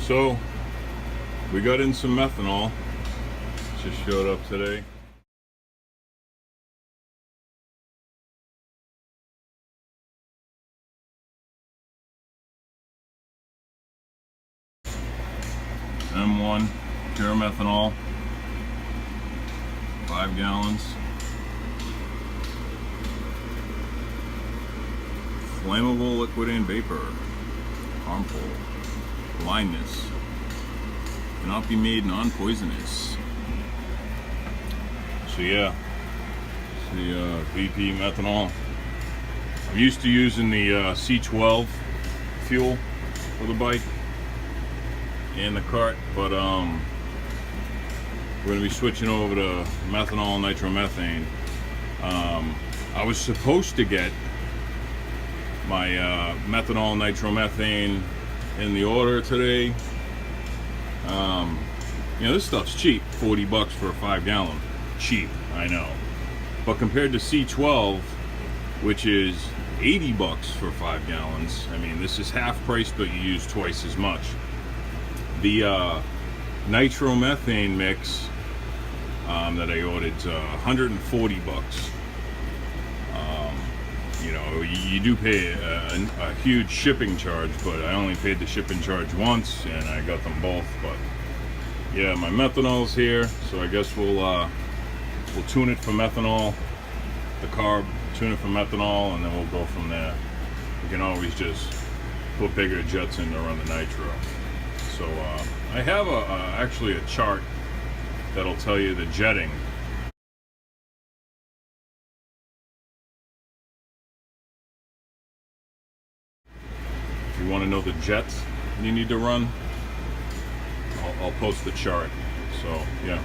So we got in some methanol, just showed up today. M1 pure methanol, 5 gallons. Flammable liquid and vapor, harmful, blindness, cannot be made non-poisonous. So yeah, it's the VP methanol. I'm used to using the C12 fuel for the bike and the cart, but we're going to be switching over to methanol nitromethane. I was supposed to get my methanol nitromethane in the order today. You know, this stuff's cheap, 40 bucks for a 5 gallon. Cheap, I know. But compared to C12, which is 80 bucks for 5 gallons, I mean, this is half price, but you use twice as much. The nitromethane mix that I ordered is 140 bucks. You know, you do pay a huge shipping charge, but I only paid the shipping charge once, and I got them both. But yeah, my methanol's here, so I guess we'll tune it for methanol, the carb, tune it for methanol, and then we'll go from there. We can always just put bigger jets in to run the nitro. So I have actually a chart that'll tell you the jetting. If you want to know the jets you need to run, I'll post the chart. So yeah.